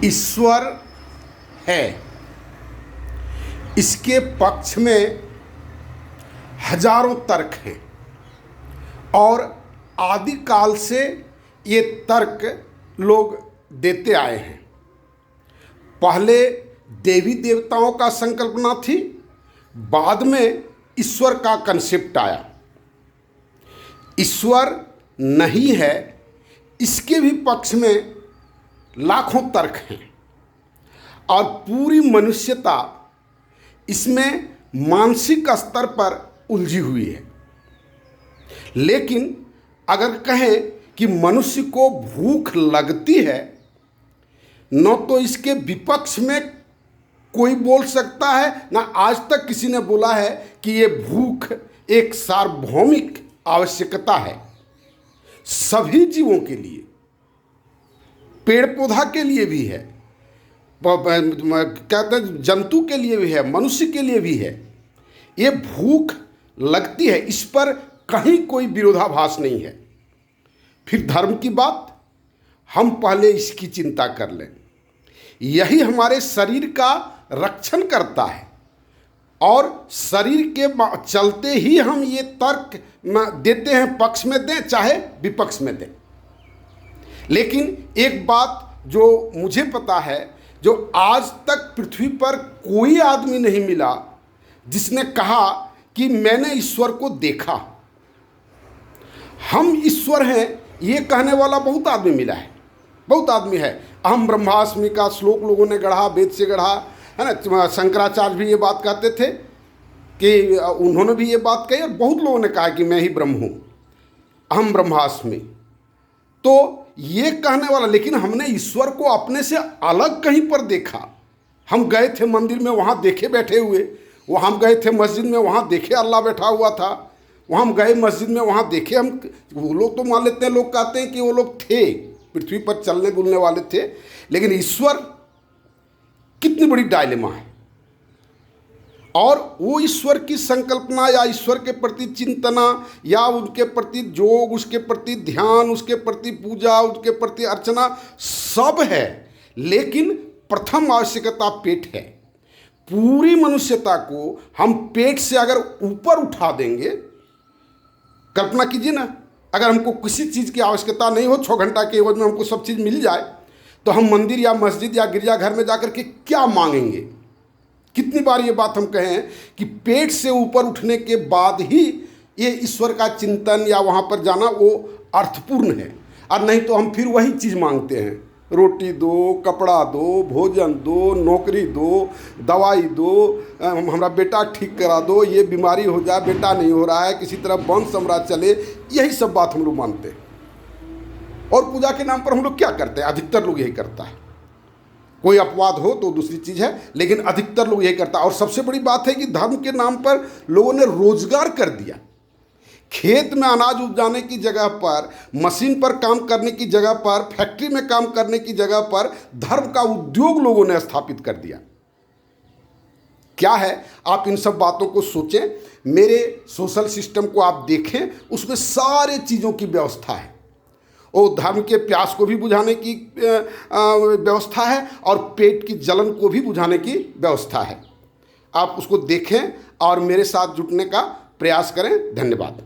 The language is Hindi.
ईश्वर है, इसके पक्ष में हजारों तर्क हैं और आदिकाल से ये तर्क लोग देते आए हैं। पहले देवी देवताओं का संकल्पना थी, बाद में ईश्वर का कंसेप्ट आया। ईश्वर नहीं है, इसके भी पक्ष में लाखों तर्क हैं और पूरी मनुष्यता इसमें मानसिक स्तर पर उलझी हुई है। लेकिन अगर कहें कि मनुष्य को भूख लगती है, न तो इसके विपक्ष में कोई बोल सकता है, ना आज तक किसी ने बोला है कि ये भूख एक सार्वभौमिक आवश्यकता है सभी जीवों के लिए, पेड़ पौधा के लिए भी है, कहते हैं जंतु के लिए भी है, मनुष्य के लिए भी है। ये भूख लगती है, इस पर कहीं कोई विरोधाभास नहीं है। फिर धर्म की बात, हम पहले इसकी चिंता कर लें। यही हमारे शरीर का रक्षण करता है और शरीर के चलते ही हम ये तर्क देते हैं, पक्ष में दें चाहे विपक्ष में दें। लेकिन एक बात जो मुझे पता है, जो आज तक पृथ्वी पर कोई आदमी नहीं मिला जिसने कहा कि मैंने ईश्वर को देखा। हम ईश्वर हैं ये कहने वाला बहुत आदमी मिला है, बहुत आदमी है। अहम ब्रह्मास्मि का श्लोक लोगों ने गढ़ा, वेद से गढ़ा है ना। शंकराचार्य भी ये बात कहते थे कि उन्होंने भी ये बात कही और बहुत लोगों ने कहा कि मैं ही ब्रह्म हूँ, अहम ब्रह्मास्मि। तो ये कहने वाला, लेकिन हमने ईश्वर को अपने से अलग कहीं पर देखा। हम गए थे मंदिर में, वहाँ देखे बैठे हुए, वहाँ हम गए थे मस्जिद में, वहाँ देखे अल्लाह बैठा हुआ था, वहाँ हम गए मस्जिद में, वहाँ देखे हम। वो लोग तो मान लेते हैं, लोग कहते हैं कि वो लोग थे, पृथ्वी पर चलने बुलने वाले थे, लेकिन ईश्वर कितनी बड़ी डायलेमा है। और वो ईश्वर की संकल्पना या ईश्वर के प्रति चिंतना या उनके प्रति जोग, उसके प्रति ध्यान, उसके प्रति पूजा, उसके प्रति अर्चना सब है, लेकिन प्रथम आवश्यकता पेट है। पूरी मनुष्यता को हम पेट से अगर ऊपर उठा देंगे, कल्पना कीजिए ना, अगर हमको किसी चीज़ की आवश्यकता नहीं हो, 6 घंटा के एवज में हमको सब चीज़ मिल जाए, तो हम मंदिर या मस्जिद या गिरजाघर में जाकर के क्या मांगेंगे। कितनी बार ये बात हम कहें कि पेट से ऊपर उठने के बाद ही ये ईश्वर का चिंतन या वहाँ पर जाना वो अर्थपूर्ण है, और नहीं तो हम फिर वही चीज़ मांगते हैं, रोटी दो, कपड़ा दो, भोजन दो, नौकरी दो, दवाई दो, हमारा बेटा ठीक करा दो, ये बीमारी हो जाए, बेटा नहीं हो रहा है, किसी तरह वंश हमारा चले, यही सब बात हम लोग मानते हैं। और पूजा के नाम पर हम लोग क्या करते हैं? अधिकतर लोग यही करता है। कोई अपवाद हो तो दूसरी चीज़ है, लेकिन अधिकतर लोग यही करता है। और सबसे बड़ी बात है कि धर्म के नाम पर लोगों ने रोजगार कर दिया। खेत में अनाज उपजाने की जगह पर, मशीन पर काम करने की जगह पर, फैक्ट्री में काम करने की जगह पर धर्म का उद्योग लोगों ने स्थापित कर दिया। क्या है, आप इन सब बातों को सोचें। मेरे सोशल सिस्टम को आप देखें, उसमें सारे चीज़ों की व्यवस्था है। वो धर्म के प्यास को भी बुझाने की व्यवस्था है और पेट की जलन को भी बुझाने की व्यवस्था है। आप उसको देखें और मेरे साथ जुटने का प्रयास करें। धन्यवाद।